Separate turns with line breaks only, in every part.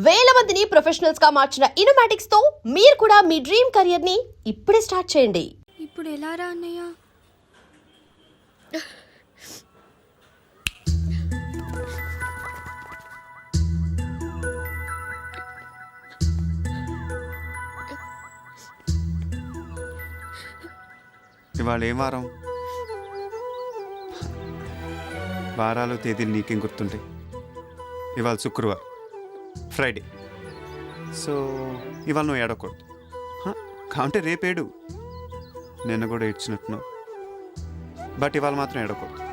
వేల మందిని ప్రొఫెషనల్స్ గా మార్చిన ఇనోమాటిక్స్ తో మీరు కూడా మీ డ్రీమ్ కెరియర్ ని ఇప్పుడే స్టార్ట్ చేయండి.
ఇప్పుడు ఎలా రా అన్నయ్య?
ఇవాళ ఏం వారం? వారాలు తేదీలు నీకేం గుర్తుంటాయి? ఇవాళ శుక్రవారం, ఫ్రైడే. సో ఇవాళ నువ్వు ఏడకూడదు. కావంటే రేపేడు. నిన్న కూడా ఏడ్చినట్టున్నావు, బట్ ఇవాళ మాత్రం ఏడకూడదు.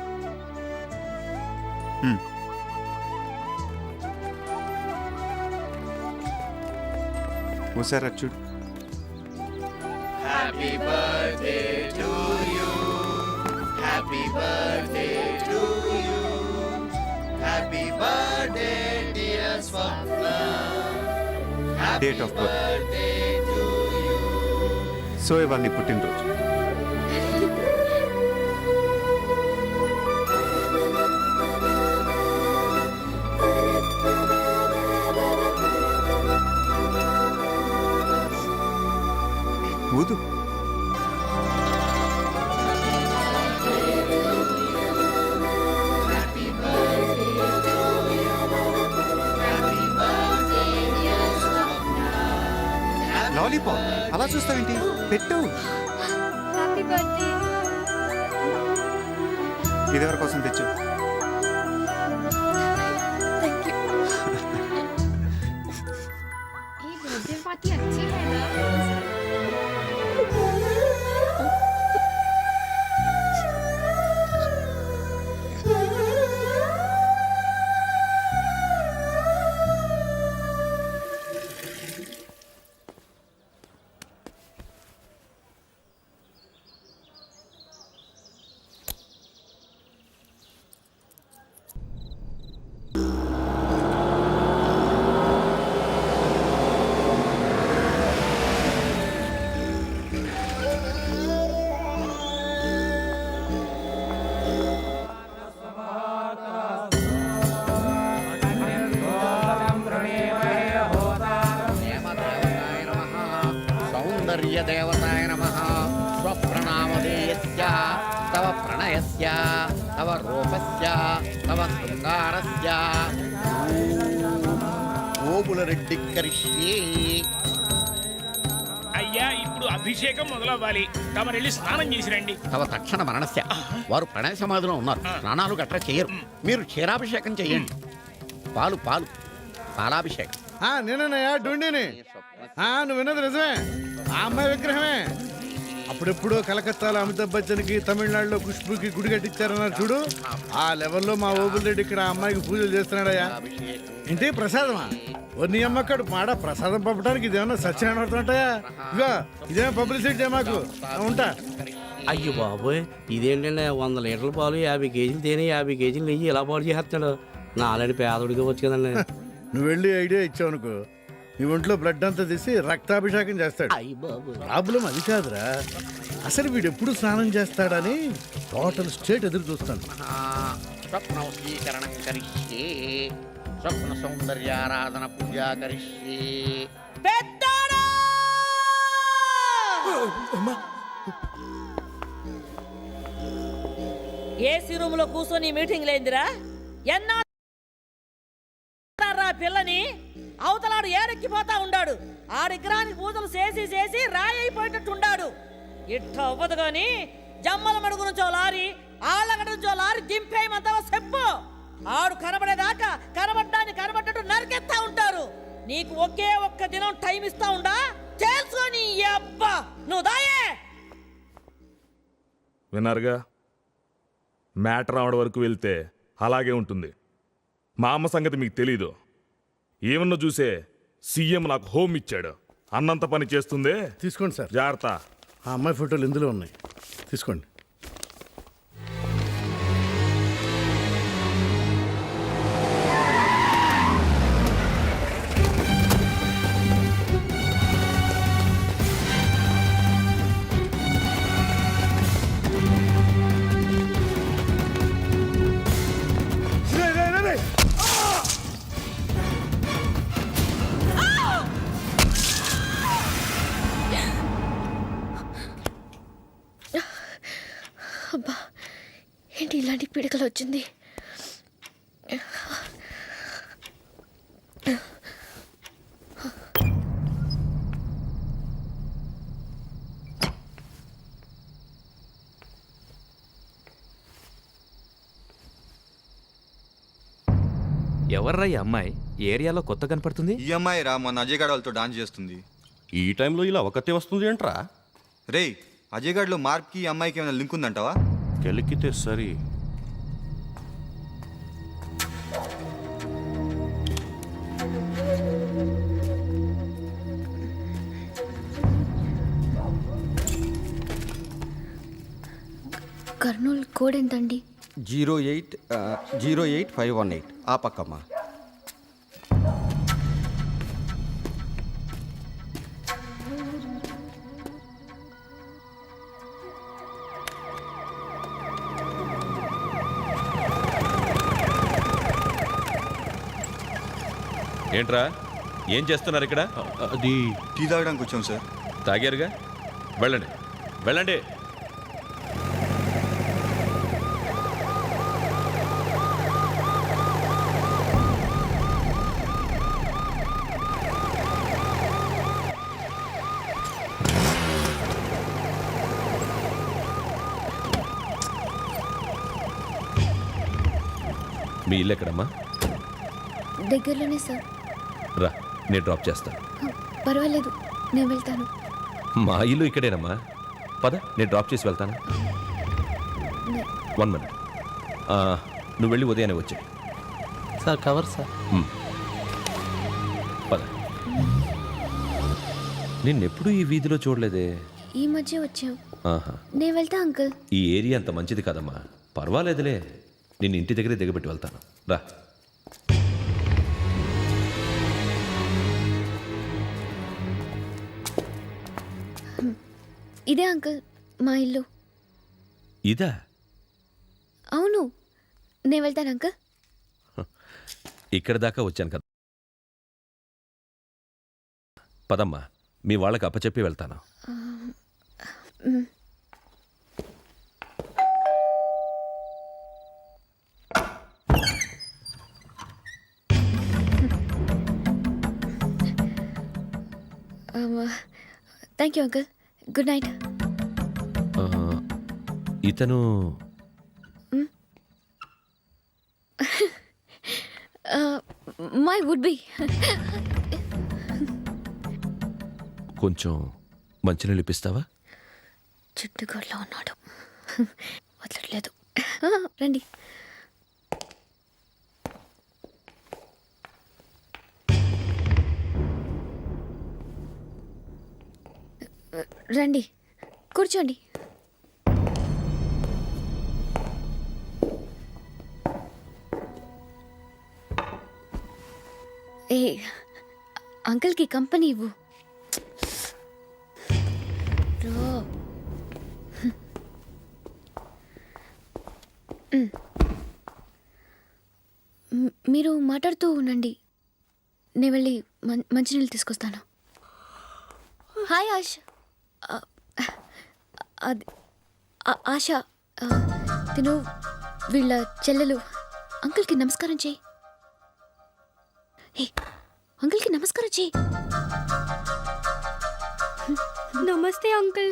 ఓసారి అది చూడు.
Happy birthday to you. Happy birthday to you. Happy birthday dear Swapna.
Date of birth.
Birthday to you.
So ఇవాళ నీ పుట్టినరోజు. ఊదు. లాలీపాప్ అలా చూస్తావేంటి? పెట్టు.
Happy birthday.
ఇది ఎవరి కోసం తెచ్చు?
Thank you. ये बर्थडे पार्टी अच्छी है ना?
దేవతాయ నమః. స్వప్రణామధేయస్య తవ ప్రణయస్య తవ రూపస్య తవ శృంగారస్య ఓబులరెడ్డి కరిష్యే.
అయ్యా, ఇప్పుడు అభిషేకం మొదలవ్వాలి. తమరెళ్ళి స్నానం చేసి రండి.
తవ తక్షణ మరణస్య. వారు ప్రణయ సమాధిలో ఉన్నారు, స్నానాలు గట్రా చేయరు. మీరు క్షీరాభిషేకం చేయండి. పాలు పాలు పాలాభిషేకం.
నేనన్నయ్యా డుండిని. నువ్వు విన్నది నిజమే, ఆ అమ్మాయి విగ్రహమే. అప్పుడెప్పుడు కలకత్తాలో అమితాబ్ బచ్చన్కి, తమిళనాడులో ఖుష్బుకి గుడి కట్టించారన్నారు చూడు. ఆ లెవెల్లో మా ఓబుల్ రెడ్డి ఇక్కడ ఆ అమ్మాయికి పూజలు చేస్తున్నాడయ్యా. ఇంటి ప్రసాదమా? నీ అమ్మక్కడు మాడ ప్రసాదం పంపడానికి ఇదేమన్నా సత్యనారాయణ ఉంటాయా? ఇగో ఇదేమో పబ్లిసిటీ మాకు. ఉంటా.
అయ్యో బాబోయ్, ఇదేంటంటే 100 లీటర్ల పాలు, 50 కేజీలు తేనె, 50 కేజీలు నెయ్యి ఇలా పాడు చేస్తాడు. నాలని పేదోడికి వచ్చు కదండి.
నువ్వు వెళ్ళి ఐడియా ఇచ్చావు అనుకో, నీ ఒంట్లో బ్లడ్ అంతా తీసి రక్తాభిషేకం చేస్తాడు.
అయ్యి బాబు,
ప్రాబ్లం అది కాదురా, అసలు వీడు ఎప్పుడు స్నానం చేస్తాడని టోటల్ స్టేట్ ఎదురు చూస్తాను.
స్వప్న వశీకరణం కరిష్యే. స్వప్న సౌందర్యారాధన పూజా కరిష్యే.
ఏసీ రూమ్ లో కూర్చొని మీటింగ్ లేందిరా? ఎన్నా పిల్లని అవతలాడు ఏరెక్కిపోతా ఉండాడు. ఆ విగ్రహానికి పూజలు చేసి చేసి రాయి అయిపోయేటట్టుండాడు. ఇట్ట అవ్వదు గాని జమ్మల మడుగు నుంచో లారీ, ఆళ్ళగడ నుంచో లారీ దింపేయమంటావా చెప్పు. ఆడు కనబడేదాకా కనబడ్డట్టు నరికెత్తా ఉంటారు. నీకు ఒకే ఒక్క దినం టైం ఇస్తా ఉండా, తెలుసుకొని అబ్బా నువ్వు దాయే.
విన్నారుగా, మ్యాటర్ రావడం వరకు వెళ్తే అలాగే ఉంటుంది. మా అమ్మ సంగతి మీకు తెలీదు. ఏమన్నా చూసే సీఎం నాకు హోమ్ ఇచ్చాడు, అన్నంత పని చేస్తుందే.
తీసుకోండి సార్.
జాగ్రత్త.
ఆ అమ్మాయి ఫోటోలు ఇందులో ఉన్నాయి, తీసుకోండి.
పిడకలు వచ్చింది.
ఎవర్రా ఈ అమ్మాయి? ఏరియాలో కొత్త కనపడుతుంది.
ఈ అమ్మాయి రా మొన్న అజయ్ గాడ్ వాళ్ళతో డాన్స్ చేస్తుంది.
ఈ టైంలో ఇలా ఒకతే వస్తుంది ఏంట్రా?
రేయ్ అజయ్ గాడ్లో మార్క్కి ఈ అమ్మాయికి ఏమైనా లింక్ ఉందంటావా?
కెలికితే సరి.
కర్నూలు కోడ్ ఎంతండి?
08518 ఆ పక్కమ్మా.
ఏంట్రా ఏం చేస్తున్నారు ఇక్కడ?
అది
టీ తాగడానికి వచ్చాం సార్.
తాగారుగా, వెళ్ళండి వెళ్ళండి. మీ ఇల్లు ఎక్కడమ్మా?
దగ్గరలోనే సార్.
రా, నేను డ్రాప్ చేస్తాను.
పర్వాలేదు, నేను వెళ్తాను.
మా ఇల్లు ఇక్కడేనమ్మా, పద నేను డ్రాప్ చేసి వెళ్తాను. 1 మినిట్. నువ్వు వెళ్ళి ఉదయాన్నే వచ్చాయి.
Sir cover sir.
పద. నిన్నెప్పుడు ఈ వీధిలో చూడలేదే.
ఈ మధ్య వచ్చాం.
ఆహా,
నేను వెళ్తా అంకుల్.
ఈ ఏరియా అంత మంచిది కాదమ్మా. పర్వాలేదులే, నిన్ను ఇంటి దగ్గరే దిగబెట్టి వెళ్తాను. రా.
ఇదే అంకుల్ మా ఇల్లు.
ఇదా?
అవును, నేను వెళ్తాను అంకుల్.
ఇక్కడ దాకా వచ్చాను కదా. పదమ్మా, మీ వాళ్ళకి అప్పచెప్పి వెళ్తాను.
Thank you uncle. Good night.
ఇతను
మై వుడ్ బి.
కొంచెం మంచినీళ్ళు ఇప్పిస్తావా?
చుట్టుగోడ్లో ఉన్నాడు, వదలట్లేదు. రండి. రండి, కూర్చోండి. ఏ అంకుల్కి కంపెనీ ఇవ్వు. రో. మీరు మాట్లాడుతూ ఉండండి, నేను వెళ్ళి మంచినీళ్ళు తీసుకొస్తాను. హాయ్ ఆశ. అది ఆశ, తిను వీళ్ళ చెల్లెలు. అంకుల్కి నమస్కారం చేయి. అంకుల్కి నమస్కారం చేయి. నమస్తే అంకుల్.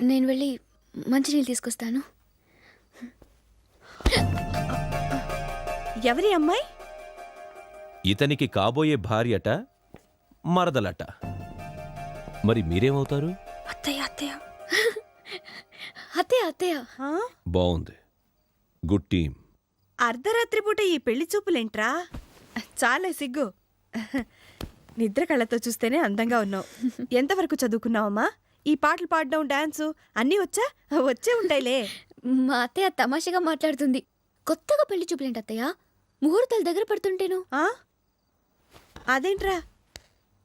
నేను వెళ్ళి మంచినీళ్ళు తీసుకొస్తాను.
ఎవరి అమ్మాయి?
ఇతనికి కాబోయే భార్యట, మరదలట. మరి మీరేమవుతారు?
అత్తయ్య అత్తయ్య. అత్తయ్య అత్తయ్య.
బాగుంది, గుడ్ టీమ్.
అర్ధరాత్రి పూట ఈ పెళ్లి చూపులేంట్రా? చాలా సిగ్గు. నిద్ర కళ్ళతో చూస్తేనే అందంగా ఉన్నావు. ఎంతవరకు చదువుకున్నావమ్మా? ఈ పాటలు పాడడం, డాన్సు అన్నీ వచ్చా? వచ్చే ఉంటాయిలే.
మా అత్తయ్య తమాషగా మాట్లాడుతుంది. కొత్తగా పెళ్లి చూపులేంటి అత్తయ్య? ముహూర్తాలు దగ్గర పడుతుంటేను.
అదేంట్రా,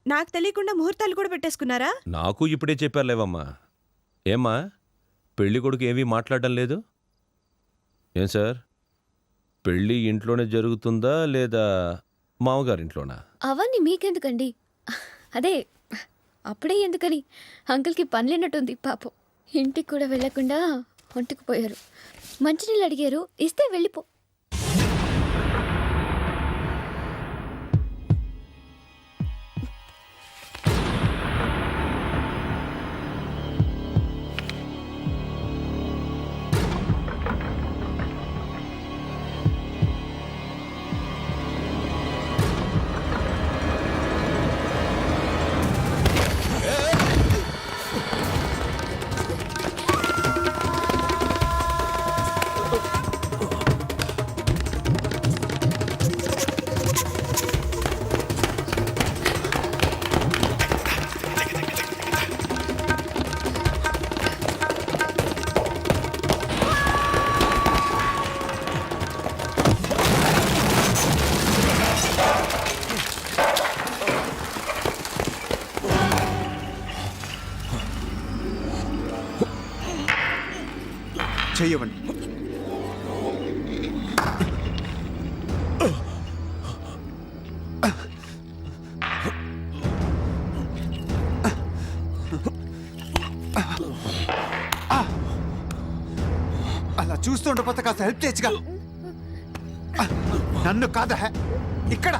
నాకు తెలియకుండా ముహూర్తాలు కూడా పెట్టేసుకున్నారా?
నాకు ఇప్పుడే చెప్పారులేవమ్మా. ఏమ్మా, పెళ్లి కొడుకు ఏమీ మాట్లాడడం లేదు? ఏం సార్, పెళ్ళి ఇంట్లోనే జరుగుతుందా లేదా మామగారింట్లోనా?
అవన్నీ మీకెందుకండి? అదే అప్పుడే ఎందుకని, అంకుల్కి పనిలేనట్టుంది పాపం. ఇంటికి కూడా వెళ్లకుండా ఒంటికి పోయారు. మంచినీళ్ళు అడిగారు, ఇస్తే వెళ్ళిపో.
చెయ్యవండి. అలా చూస్తూ ఉండకపోతే కాస్త హెల్ప్ చేయొచ్చుగా. నన్ను కాదా ఇక్కడ.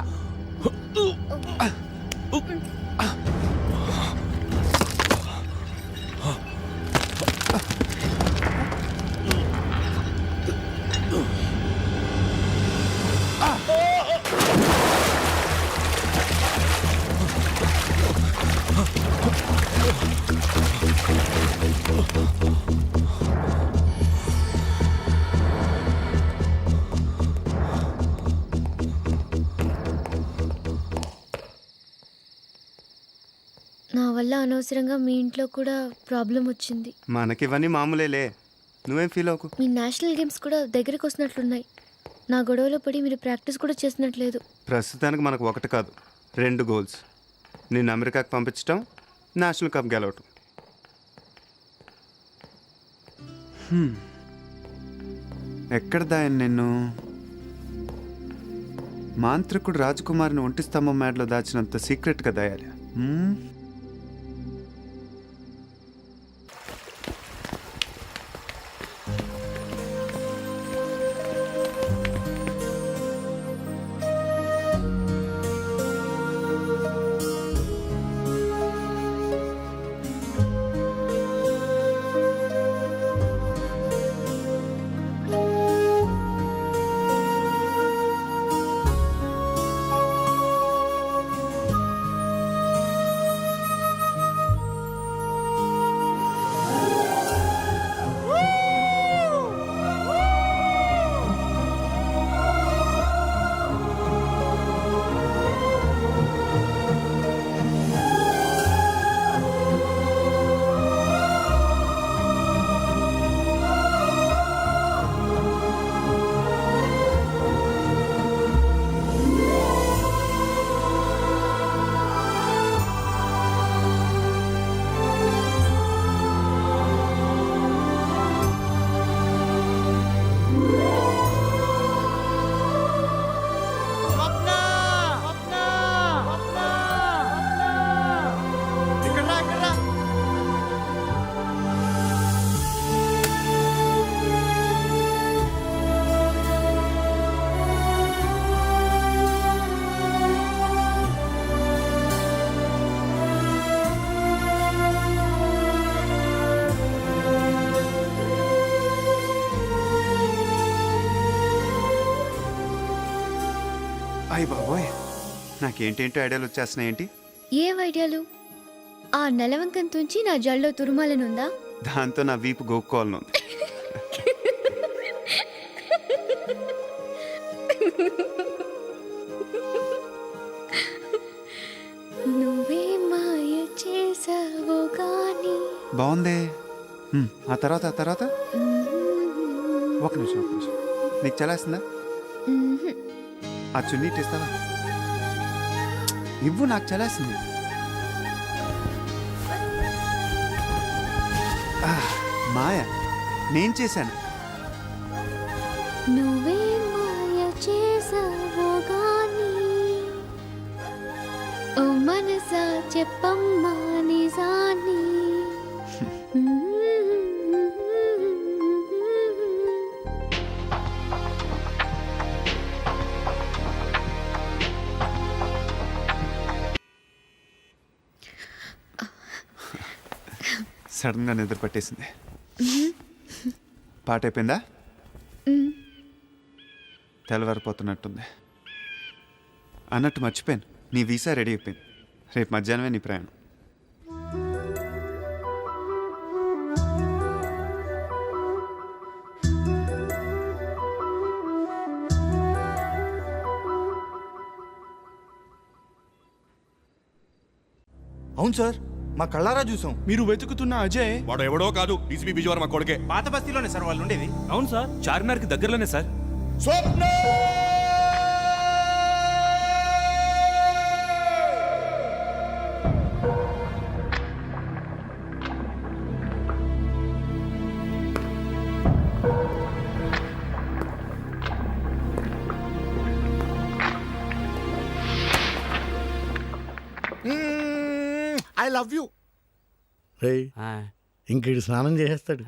నా వల్ల అనవసరంగా మీ ఇంట్లో కూడా ప్రాబ్లం వచ్చింది.
మనకివన్నీ మామూలేలే, నువ్వేం ఫీల్ అవ్వకు.
మీ నేషనల్ గేమ్స్ కూడా దగ్గరికి వస్తున్నట్లున్నాయి. నా గొడవలో పడి మీరు ప్రాక్టీస్ కూడా చేసినట్లేదు.
ప్రస్తుతానికి మనకు ఒకటి కాదు 2 గోల్స్. నిన్ను అమెరికాకి పంపించడం, నేషనల్ కప్ గెలవటం. ఎక్కడ దాయను నిన్ను? మాంత్రికుడు రాజకుమారిని ఒంటి స్తంభం మేడలో దాచినంత సీక్రెట్గా దాయాలి. అయ్య బాబోయ్, నాకేంటేంటో ఐడియాలు వచ్చేస్తున్నాయి. ఏంటి
ఏం ఐడియాలు? ఆ నెలవంకం తుంచి నా జల్లో తురుమాలనుందా?
దాంతో నా వీపు గోక్కోవాలను.
నువ్వే మాయ చేసావో గాని.
బాగుంది. ఆ తర్వాత ఒక నిమిషం. నీకు చలేస్తుందా? ఆ చున్నీ ఇస్తావా? ఇవ్వు, నాకు చలేస్తుంది. మాయ, నేను చేశాను.
నువ్వే మాయ చేసావో గాని, ఓ మనసా చెప్పమ్మా నిజాన్ని.
సడన్గా నిద్ర పట్టేసింది. పాట అయిపోయిందా? తెల్లవారిపోతున్నట్టుంది. అన్నట్టు మర్చిపోయాను, నీ వీసా రెడీ అయిపోయింది. రేపు మధ్యాహ్నమే నీ ప్రయాణం.
అవును సార్, మా కళ్ళారా చూసాం.
మీరు వెతుకుతున్న అజయ్
వాడు ఎవడో కాదు, డీసీపీ విజయవాడ మా కొడుకే.
పాత బస్తీలోనే సార్ వాళ్ళు ఉండేది. అవును సార్, చార్మినార్కి దగ్గరలోనే సార్.
I love you. ఇంకేడు స్నానం చేసేస్తాడు.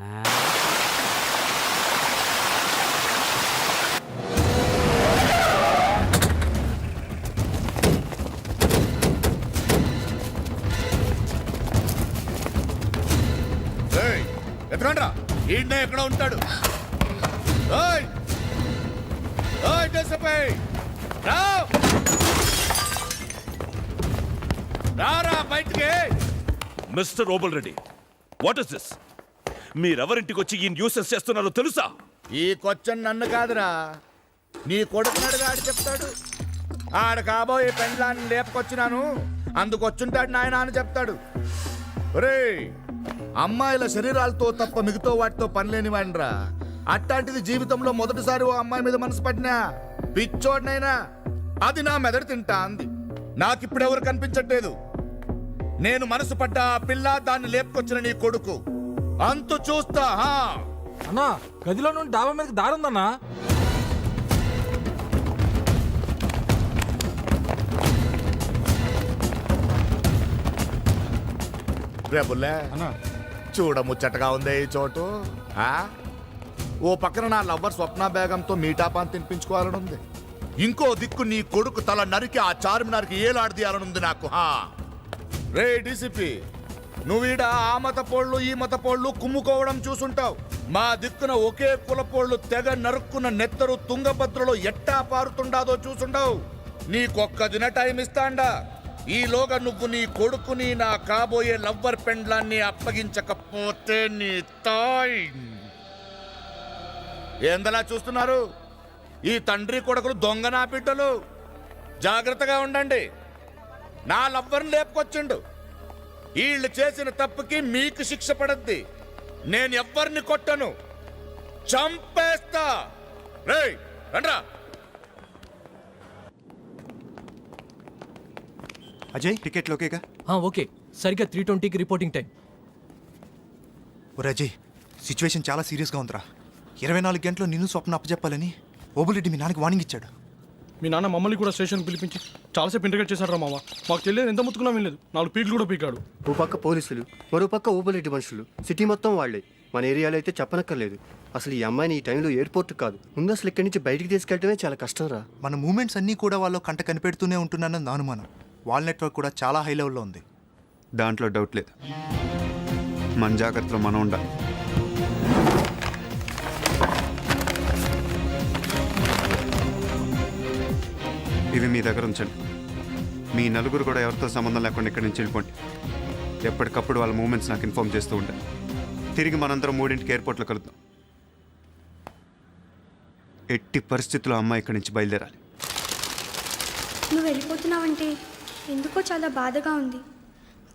ఎత్తుకండ్రా, ఈయన ఎక్కడ ఉంటాడు? రారా బయటికి.
Mister Obul Reddy, what is this? మీరెవరింటికి వచ్చి ఈ న్యూసెన్స్ చేస్తున్నారో తెలుసా?
ఈ క్వశ్చన్ నన్ను కాదురా, నీ కొడుకున్నాడుగా ఆడు చెప్తాడు. ఆడ కాబోయే పెండ్లాన్ని లేపుకొచ్చినాను, అందుకొచ్చుంటాడు నాయన అని చెప్తాడు. ఒరే, అమ్మాయిల శరీరాలతో తప్ప మిగతా వాటితో పనిలేని వాడిరా. అట్లాంటిది జీవితంలో మొదటిసారి ఓ అమ్మాయి మీద మనసు పడినా పిచ్చోడినైనా అది నా మెదడు తింటా అంది. నాకిప్పుడెవరు కనిపించట్లేదు. నేను మనసు పడ్డ ఆ పిల్ల, దాన్ని లేపుకొచ్చిన నీ కొడుకు, అంతు చూస్తా.
అన్నా, గదిలో నుండి డాబా మీదకి దారుందన్నా.
రేపుల్లే చూడ ముచ్చటగా ఉందే ఈ చోటు. ఓ పక్కన నా లవ్వర్ స్వప్న బేగంతో మీటాపాన్ తినిపించుకోవాలని ఉంది. ఇంకో దిక్కు నీ కొడుకు తల నరికి ఆ చార్మినార్కి ఏలాడదీయాలనుంది నాకు. రే డీసీపీ, నువ్వీడ ఆ మత పోళ్ళు ఈ మత పోళ్ళు కుమ్ముకోవడం చూసుంటావు. మా దిక్కున ఒకే కులపోళ్ళు తెగ నరుక్కున్న నెత్తరు తుంగభద్రలో ఎట్టా పారుతుండాదో చూసుంటావు. నీకొక్క దిన టైం ఇస్తాండా. ఈలోగా నువ్వు నీ కొడుకుని నా కాబోయే లవ్వర్ పెండ్లాన్ని అప్పగించకపోతే నీ తాయ్. ఏందలా చూస్తున్నారు? ఈ తండ్రి కొడుకులు దొంగ నా బిడ్డలు. జాగ్రత్తగా ఉండండి. నా లవ్వర్ని లేపుకొచ్చిండు. వీళ్ళు చేసిన తప్పుకి మీకు శిక్ష పడద్ది. నేను ఎవ్వరిని కొట్టను, చంపేస్తా. రేయ్ రండ్రా.
అజయ్, టికెట్లు ఓకేగా?
ఓకే, సరిగ్గా 3:20కి రిపోర్టింగ్ టైం.
అజయ్, సిచ్యువేషన్ చాలా సీరియస్గా ఉందిరా. 24 గంటలు నిన్ను స్వప్న అప్పచెప్పాలని ఓబులెడ్డి మీ నాన్నకి వార్నింగ్ ఇచ్చాడు.
మీ నాన్న మమ్మల్ని కూడా స్టేషన్ పిలిపించి చాలాసేపు ఇంటర్గేట్ చేశాడు రా మామ. మాకు తెలియదు, ఎంత ముత్తుకున్నా వినలేదు. 4 పీకులు కూడా పీకాడు.
ఓ పక్క పోలీసులు, మరో పక్క ఊబులెడ్డి మనుషులు. సిటీ మొత్తం వాళ్లే. మన ఏరియాలో అయితే చెప్పనక్కర్లేదు. అసలు ఈ అమ్మాయిని ఈ టైంలో ఎయిర్పోర్ట్ కాదు, ముందు అసలు ఇక్కడి నుంచి బయటికి తీసుకెళ్ళటమే చాలా కష్టం రా.
మన మూమెంట్స్ అన్నీ కూడా వాళ్ళు కంట కనిపెడుతూనే ఉంటున్నానని నా అనుమానం. వాళ్ళ నెట్వర్క్ కూడా చాలా హై లెవెల్లో ఉంది.
దాంట్లో డౌట్ లేదు. మన జాగ్రత్తలో మనం ఉండాలి. ఇవి మీ దగ్గర ఉంచండి. మీ నలుగురు కూడా ఎవరితో సంబంధం లేకుండా ఇక్కడి నుంచి వెళ్ళిపోండి. ఎప్పటికప్పుడు వాళ్ళ మూమెంట్స్ నాకు ఇన్ఫార్మ్ చేస్తూ ఉంటాయి. తిరిగి మనందరం 3ంటికి ఎయిర్పోర్ట్లో కలుద్దాం. ఎట్టి పరిస్థితుల్లో అమ్మాయి ఇక్కడి నుంచి బయలుదేరాలి.
నువ్వు వెళ్ళిపోతున్నావంటే ఎందుకో చాలా బాధగా ఉంది.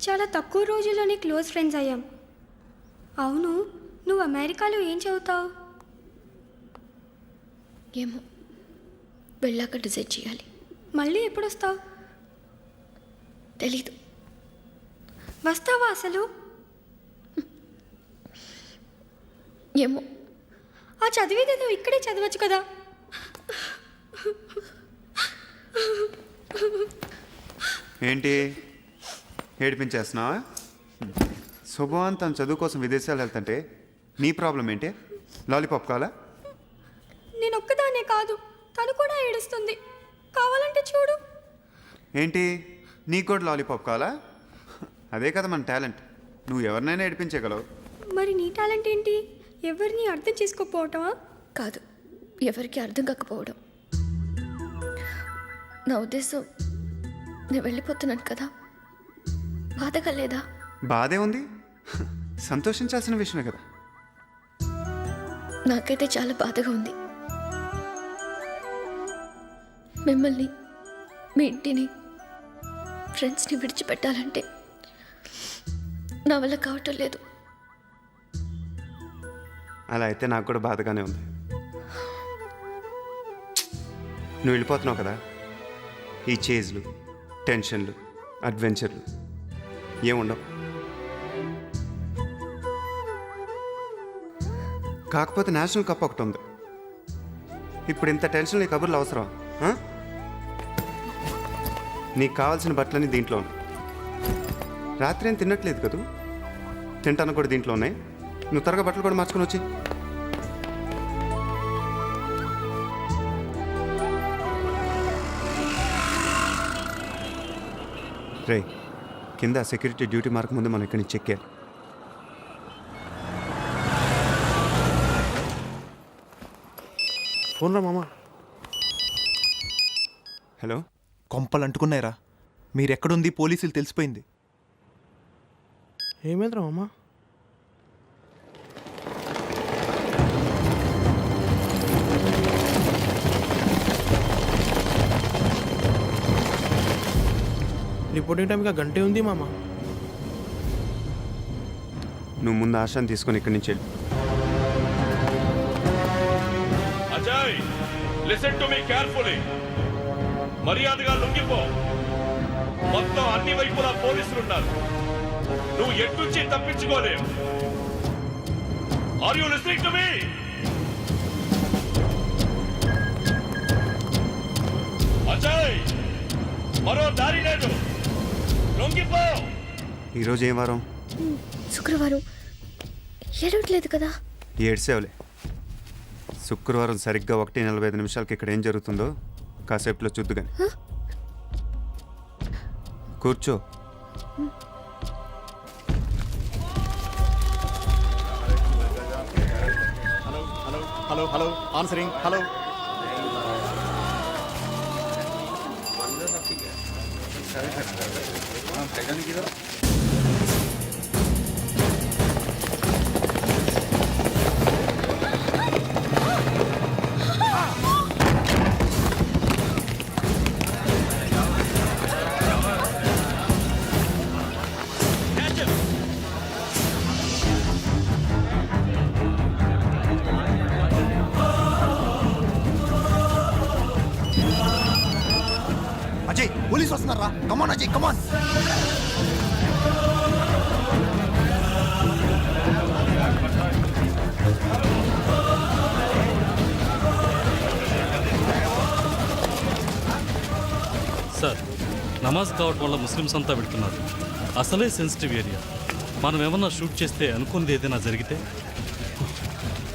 చాలా తక్కువ రోజుల్లోనే క్లోజ్ ఫ్రెండ్స్ అయ్యాం. అవును, నువ్వు అమెరికాలో ఏం చదువుతావు? ఏమో, వెళ్ళాక డిసైడ్ చేయాలి. మళ్ళీ ఎప్పుడు వస్తావు? తెలీదు. వస్తావా అసలు? ఏమో. ఆ చదివేదేదో ఇక్కడే చదవచ్చు కదా.
ఏంటి ఏడిపించేస్తున్నావా? శుభవాన్ తన చదువు కోసం విదేశాలు వెళ్తుంటే నీ ప్రాబ్లం ఏంటి? లాలీపాప్ కావాలా?
నేను ఒక్కదానే కాదు, తను కూడా ఏడుస్తుంది. కావాలంటే చూడు.
ఏంటి, నీకు కూడా లాలీపాప్ కావాలా? అదే కదా మన టాలెంట్. నువ్వు ఎవరినైనా ఏడిపించగలవు.
మరి నీ టాలెంట్ ఏంటి? ఎవరిని అర్థం చేసుకోకపోవటమా?
కాదు, ఎవరికి అర్థం కాకపోవడం. నా ఉద్దేశం, నేను వెళ్ళిపోతున్నాను కదా, బాధగా లేదా?
బాధే ఉంది, సంతోషించాల్సిన విషయమే కదా.
నాకైతే చాలా బాధగా ఉంది. మిమ్మల్ని, మీ ఇంటిని, ఫ్రెండ్స్ని విడిచిపెట్టాలంటే నా వల్ల కావటం లేదు.
అలా అయితే నాకు కూడా బాధగానే ఉంది. నువ్వు వెళ్ళిపోతున్నావు కదా, ఈ చేజ్లు, టెన్షన్లు, అడ్వెంచర్లు ఏముండవు. కాకపోతే నేషనల్ కప్ ఒకటి ఉంది. ఇప్పుడు ఇంత టెన్షన్ నీ కబుర్లు అవసరం? నీకు కావాల్సిన బట్టలన్నీ దీంట్లో ఉన్నాయి. రాత్రి ఏం తినట్లేదు కదూ, తింటాను కూడా దీంట్లో ఉన్నాయి. నువ్వు త్వరగా బట్టలు కూడా మార్చుకొని వచ్చి. రే, కింద సెక్యూరిటీ డ్యూటీ మార్క్ ముందు మనం ఇక్కడి నుంచి చెక్కారు.
ఫోన్ రా మామ.
హలో,
కొంపలు అంటుకున్నాయిరా. మీరెక్కడుంది పోలీసులు తెలిసిపోయింది.
ఏమైందిరా మామ? రిపోర్టింగ్ టైంకి గంటే ఉంది మామ.
నువ్వు ముందు ఆశాన్ని తీసుకొని ఇక్కడి నుంచి వెళ్ళి.
Ajay, listen to me carefully. మర్యాదగా లొంగిపో. మొత్తం అన్ని వైపులా పోలీసులు ఉన్నారు. నువ్వు ఎట్నుంచి తప్పించుకోలేవు. Are you listening to me? Ajay, మరో దారి లేదు. లొంగిపో.
ఈరోజు ఏం వారం?
శుక్రవారం. ఏడవట్లేదు కదా?
ఏడ్సేవలే. శుక్రవారం సరిగ్గా 1:45 ఇక్కడ ఏం జరుగుతుందో కాసేపులో చూద్దు కానీ. కూర్చో.
Hello hello answering. Hello.
Ajay, police వస్తున్నారా? కమాన్ అజయ్, కమాన్.
సార్, నమాజ్ కావటం వల్ల ముస్లిమ్స్ అంతా పెడుతున్నారు. అసలే సెన్సిటివ్ ఏరియా. మనం ఏమన్నా షూట్ చేస్తే అనుకుంది ఏదైనా జరిగితే?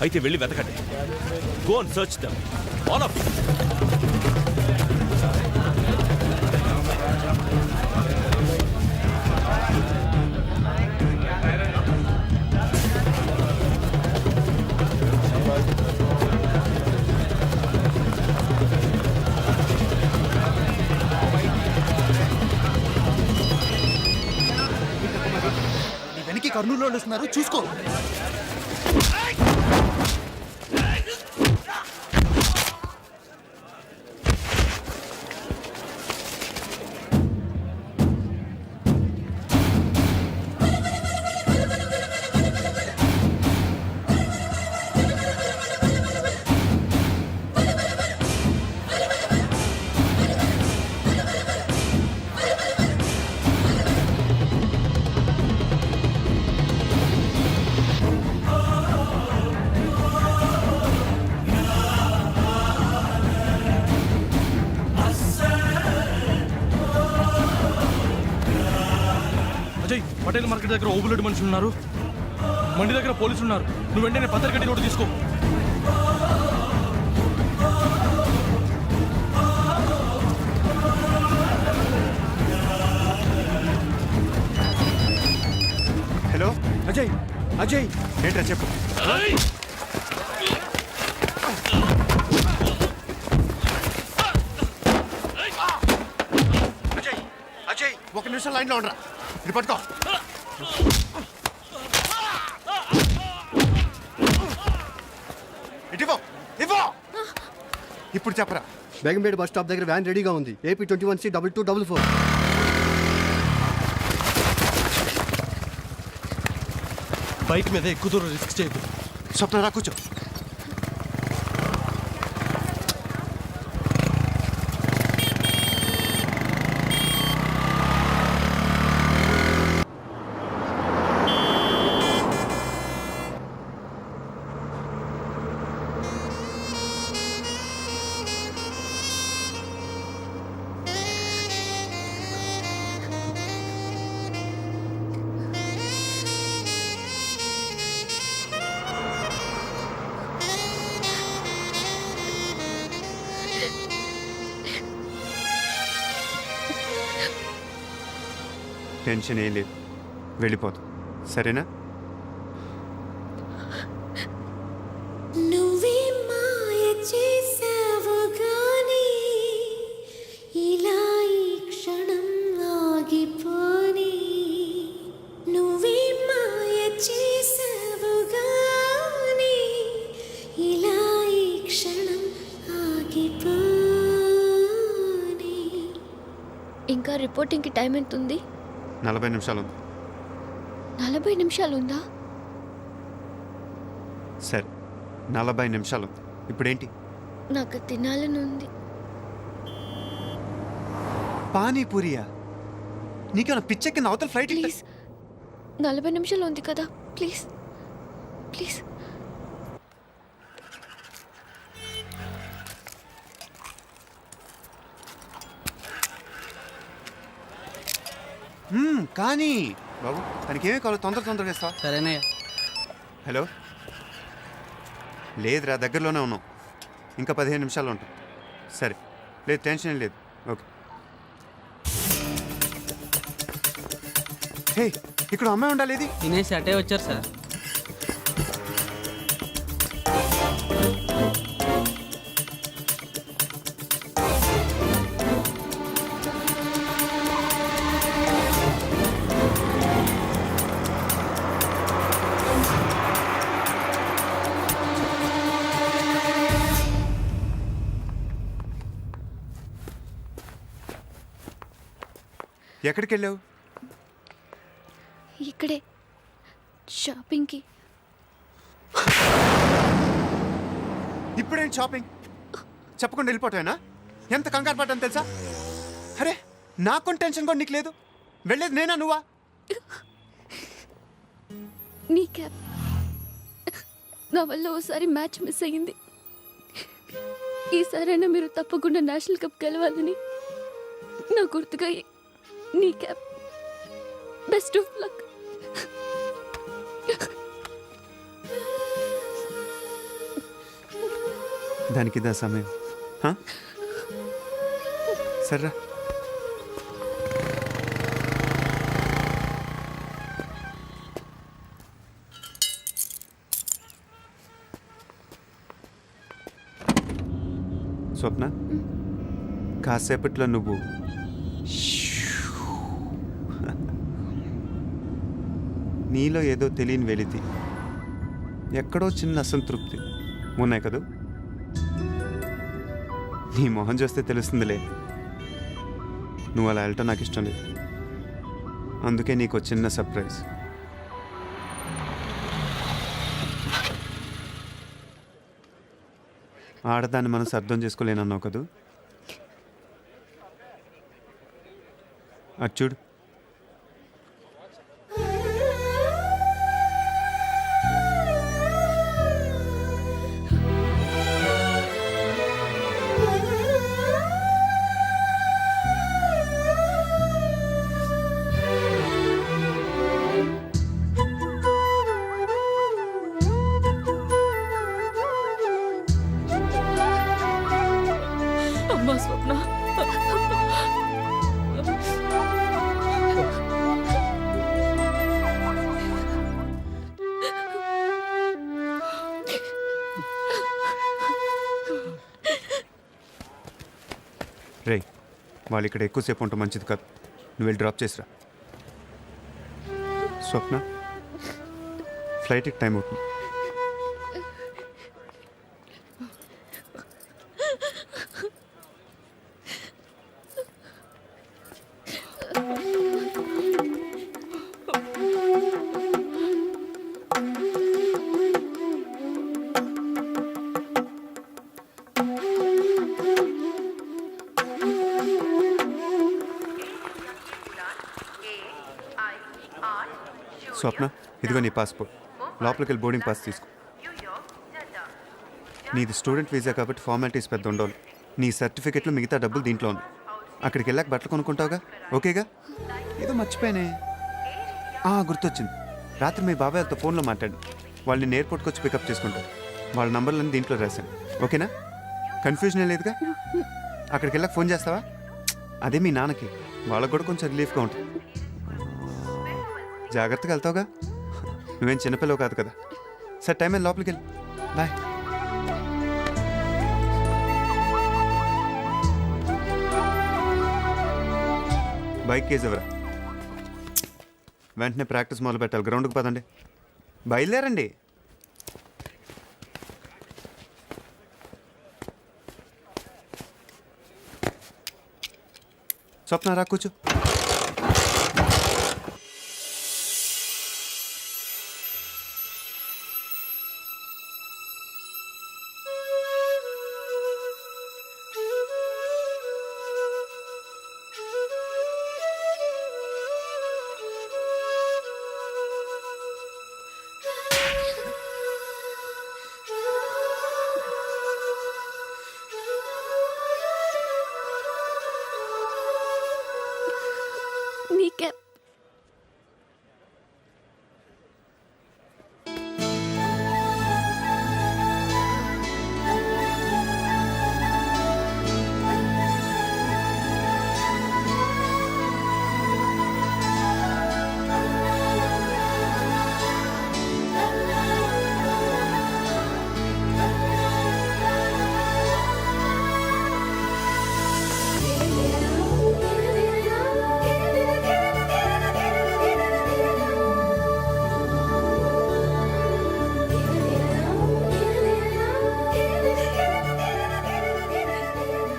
అయితే వెళ్ళి వెతకండి. Go and search them all of.
నీ వెనక్కి కర్నూలు వాళ్ళు వస్తున్నారు, చూసుకో.
అజయ్, పటేల్ మార్కెట్ దగ్గర ఓబులెడ్డి మనుషులు ఉన్నారు. మండి దగ్గర పోలీసులు ఉన్నారు. నువ్వు వెంటనే పత్తరగడ్డి రోడ్డు తీసుకో.
హలో,
అజయ్
ఏంట్రా చెప్పు. అజయ్ అజయ్ 1 నిమిషం లైన్లో ఉండరా. ఇది పట్టుకో. ఇదిగో ఇవ్వు. ఇప్పుడు చెప్పరా.
బేగంపేట బస్ స్టాప్ దగ్గర వ్యాన్ రెడీగా ఉంది. AP 21C 2244.
బైక్ మీద ఎక్కువ దూరం రిస్క్ చేయదు.
స్వప్న రా కూర్చో. టెన్షన్ ఏం లేదు, వెళ్ళిపోతాం సరేనా.
నువ్వే మాయ చేసావు గాని ఇలా ఈ క్షణం ఆగిపోని. నువ్వే మాయ చేసావు గాని ఇలా ఈ క్షణం ఆగిపోని. ఇంకా రిపోర్టింగ్కి టైం ఎంత ఉంది?
40 నిమిషాలు ఉంది.
40 నిమిషాలు ఉందా?
సరే 40 నిమిషాలు ఉంది. ఇప్పుడేంటి?
నాకు తినాలని ఉంది.
పానీపూరియా? నీకేమైనా పిచ్చెక్కింది? అవతల ఫ్లైట్.
ప్లీజ్ 40 నిమిషాలు ఉంది కదా, ప్లీజ్ ప్లీజ్.
కానీ బాబు తనకి ఏమీ కావాలి, తొందరగా ఇస్తావా?
సరేనే.
హలో, లేదురా దగ్గరలోనే ఉన్నాం, ఇంకా 15 నిమిషాలు ఉంటాం. సరే లేదు, టెన్షన్ ఏం లేదు. ఓకే. హే, ఇక్కడ అమ్మాయి ఉండాలి. ఇది
తినేసి అటే వచ్చారు సార్.
ఎక్కడికి వెళ్ళావు?
ఇక్కడే షాపింగ్కి.
ఇప్పుడేంటి షాపింగ్? చెప్పకుండా వెళ్ళిపోతావేనా? ఎంత కంగారు పడ్డాను తెలుసా? అరే నాకు టెన్షన్ కూడా నీకు లేదు. వెళ్ళేది నేనా నువ్వా?
నీ క్యాబ్ నా వల్ల ఓసారి మ్యాచ్ మిస్ అయ్యింది. ఈసారైనా మీరు తప్పకుండా నేషనల్ కప్ గెలవాలని నా గుర్తుగా నీ క్యాబ్. Best of luck.
దానికి ఇదా సమయం? సర్రా. స్వప్న, కాసేపట్లో నువ్వు నీలో ఏదో తెలియని వెలితి, ఎక్కడో చిన్న అసంతృప్తి ఉన్నాయి కదూ. నీ మొహం చూస్తే తెలుస్తుందిలే. నువ్వు అలా వెళ్ళటం నాకు ఇష్టం లేదు. అందుకే నీకు చిన్న సర్ప్రైజ్. ఆడదాన్ని మనసు అర్థం చేసుకోలేనన్నావు కదూ. అటు చూడు.
అమ్మా స్వప్న,
వాళ్ళు ఇక్కడ ఎక్కువసేపు ఉండటం మంచిది కాదు. నువ్వు వెళ్ళి డ్రాప్ చేసిరా. స్వప్న, ఫ్లైట్కి టైం అవుతుంది. స్వప్న, ఇదిగో నీ పాస్పోర్ట్. లోపలికి వెళ్ళి బోర్డింగ్ పాస్ తీసుకో. నీది స్టూడెంట్ వీసా కాబట్టి ఫార్మాలిటీస్ పెద్ద ఉండవు. నీ సర్టిఫికెట్లు మిగతా డబ్బులు దీంట్లో ఉంది. అక్కడికి వెళ్ళాక బట్టలు కొనుక్కుంటావుగా, ఓకేగా? ఏదో మర్చిపోయానే, గుర్తొచ్చింది. రాత్రి మీ బాబాయ్ వాళ్ళతో ఫోన్లో మాట్లాడి వాళ్ళు నేను ఎయిర్పోర్ట్కి వచ్చి పికప్ చేసుకుంటారు. వాళ్ళ నంబర్లన్నీ దీంట్లో రాశాను, ఓకేనా? కన్ఫ్యూజన్ లేదుగా? అక్కడికి వెళ్ళాక ఫోన్ చేస్తావా? అదే మీ నాన్నకి, వాళ్ళకు కూడా కొంచెం రిలీఫ్గా ఉంటుంది. జాగ్రత్తగా వెళ్తావుగా? నువ్వేం చిన్నపిల్లవు కాదు కదా. సరే, టైం అయింది, లోపలికి వెళ్ళి. బాయ్. బైక్ కేజ్ ఎవరా? వెంటనే ప్రాక్టీస్ మొదలు పెట్టాలి. గ్రౌండ్కి పదండి, బయలుదేరండి. స్వప్న, రా కూర్చో.
నీ క్యాప్.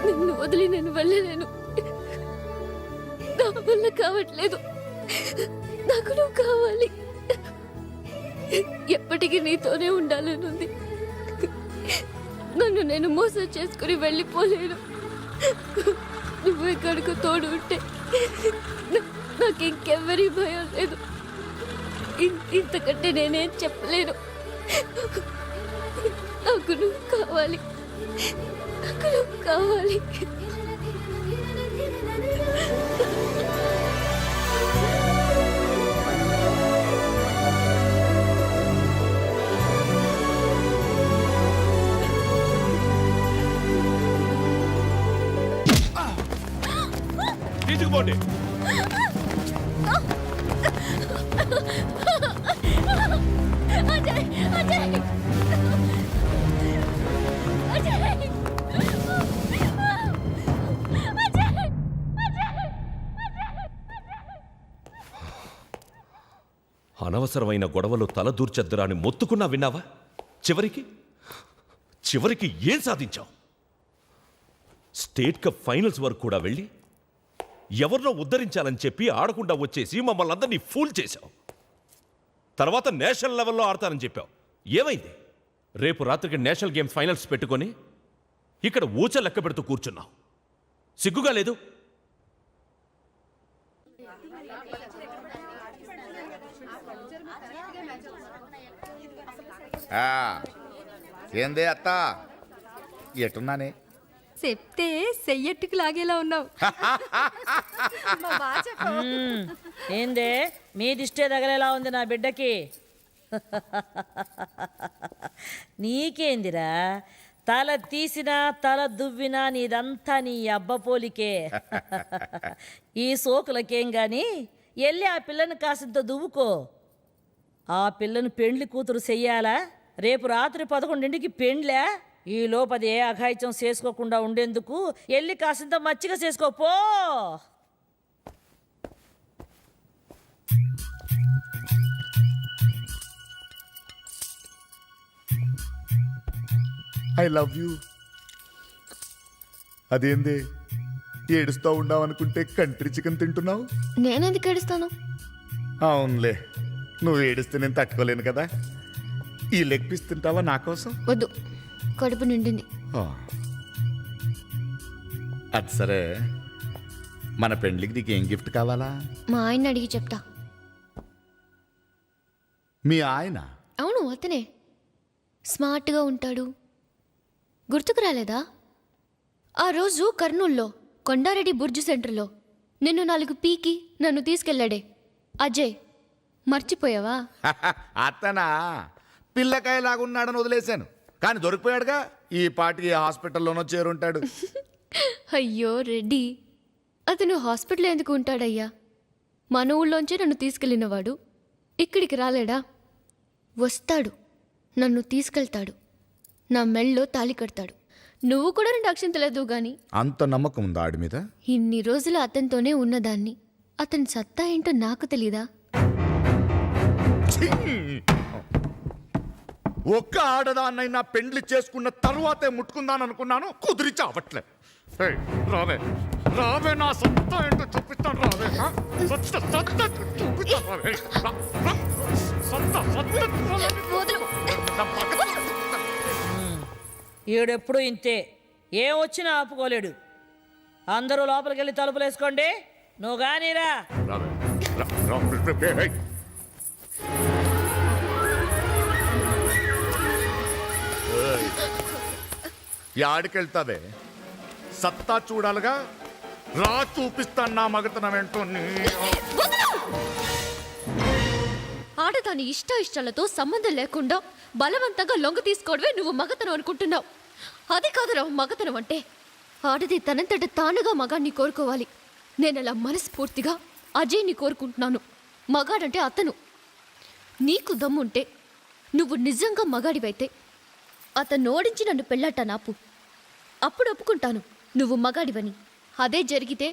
నిన్ను వదిలి నేను వెళ్ళలేను. నా వల్ల కావట్లేదు. నాకు నువ్వు కావాలి. ఎప్పటికీ నీతోనే ఉండాలనుంది. నన్ను నేను మోసం చేసుకుని వెళ్ళిపోలేను. నువ్వు ఎక్కడికి తోడు ఉంటే నాకు ఇంకెవ్వరి భయం లేదు. ఇంతకంటే నేనేం చెప్పలేను. నాకు నువ్వు కావాలి. నాకు నువ్వు కావాలి.
తీసుకుపోండి.
అజయ్, అజయ్, అజయ్,
అనవసరమైన గొడవలు తలదూర్చద్దురా అని మొత్తుకున్నా విన్నావా? చివరికి ఏం సాధించావు? స్టేట్ కప్ ఫైనల్స్ వరకు కూడా వెళ్ళి ఎవరినో ఉద్ధరించాలని చెప్పి ఆడకుండా వచ్చేసి మమ్మల్ని అందరినీ ఫూల్ చేశావు. తర్వాత నేషనల్ లెవెల్లో ఆడతానని చెప్పావు. ఏమైంది? రేపు రాత్రికి నేషనల్ గేమ్స్ ఫైనల్స్ పెట్టుకొని ఇక్కడ ఊచ లెక్క పెడుతూ కూర్చున్నావు. సిగ్గుగా లేదు?
ఏందే అత్త ఎట్టున్నానే?
చెప్తే సెయ్యట్టుకు లాగేలా ఉన్నావు.
ఏందే మీ దిష్టే తగలేలా ఉంది నా బిడ్డకి? నీకేందిరా, తల తీసినా తల దువ్వినా నీదంతా నీ అబ్బ పోలికే. ఈ సోకులకేం గాని వెళ్ళి ఆ పిల్లని కాసింత దువ్వుకో. ఆ పిల్లను పెండ్లి కూతురు చెయ్యాలా? రేపు రాత్రి 11ంటికి పెండ్లే. ఈ లోపది ఏ అఘాయిత్యం చేసుకోకుండా ఉండేందుకు వెళ్ళి కాసింత మచ్చిగా చేసుకోపో.
I love you. అదేంది ఏడుస్తూ ఉండావనుకుంటే కంట్రీ చికెన్ తింటున్నావు?
నేనెందుకు ఏడుస్తాను?
అవునులే, నువ్వు ఏడిస్తే నేను తట్టుకోలేను కదా. ఈ లెగ్ పీస్ తింటావా నా కోసం?
వద్దు, కడుపు నిండింది.
అది సరే, మన పెండ్లికి నీకు ఏం గిఫ్ట్ కావాలా?
మా ఆయన్ని అడిగి చెప్తా.
మీ ఆయన?
అవును, అతనే. స్మార్ట్గా ఉంటాడు. గుర్తుకు రాలేదా? ఆ రోజు కర్నూల్లో కొండారెడ్డి బుర్జు సెంటర్లో నిన్ను 4 పీకి నన్ను తీసుకెళ్ళాడే అజయ్. మర్చిపోయావా?
అతనా? పిల్లకాయలాగున్నాడని వదిలేశాను, కానీ దొరికిపోయాడుగా. ఈ పాటికి హాస్పిటల్లోనో చేరుంటాడు.
అయ్యో రెడ్డి, అతను హాస్పిటల్ ఎందుకు ఉంటాడయ్యా? మన ఊళ్ళోంచే నన్ను తీసుకెళ్ళినవాడు ఇక్కడికి రాలేడా? వస్తాడు, నన్ను తీసుకెళ్తాడు, నా మెళ్ళో తాళి కడతాడు. నువ్వు కూడా 2 అక్షింతలేదు గాని.
అంత నమ్మకం ఉందా ఆడి మీద?
ఇన్ని రోజులు అతనితోనే ఉన్నదాన్ని. అతని సత్తా ఏంటో నాకు తెలీదా?
ఒక్క ఆడదాన్నైనా పెండ్లి చేసుకున్న తరువాతే ముట్టుకుందాను అనుకున్నాను, కుదిరి చావట్లే. రావే రావే, నా సత్తా ఏంటో చూపిస్తాను. రావే, సత్తా చూపిస్తాను. రావే, సత్తా
ఈడెప్పుడు ఇంతే, ఏం వచ్చినా ఆపుకోలేడు. అందరూ లోపలికి వెళ్ళి తలుపులు వేసుకోండి. నువ్వు గానీరా.
యాడికెళ్తావే? సత్తా చూడాలిగా. రా, చూపిస్తాను నా మగతనం ఏంటో.
ఆడదాని ఇష్టాలతో సంబంధం లేకుండా బలవంతంగా లొంగ తీసుకోవడమే నువ్వు మగతనం అనుకుంటున్నావు. అది కాదురా మగతనం అంటే. ఆడది తనంతట తానుగా మగాన్ని కోరుకోవాలి. నేను అలా మనస్ఫూర్తిగా అజయ్ని కోరుకుంటున్నాను. మగాడంటే అతను. నీకు దమ్ముంటే, నువ్వు నిజంగా మగాడివైతే అతను ఓడించి నన్ను పెళ్ళాట నాపు. అప్పుడు ఒప్పుకుంటాను నువ్వు మగాడివని. అదే జరిగితే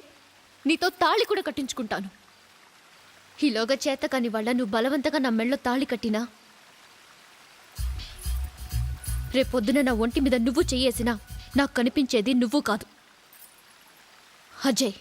నీతో తాళి కూడా కట్టించుకుంటాను. ఈలోగా చేత కాని వాళ్ళ నువ్వు బలవంతంగా నా మెళ్ళో తాళి కట్టినా, రేపొద్దున నా ఒంటి మీద నువ్వు చెయ్యేసినా నాకు కనిపించేది నువ్వు కాదు, అజయ్.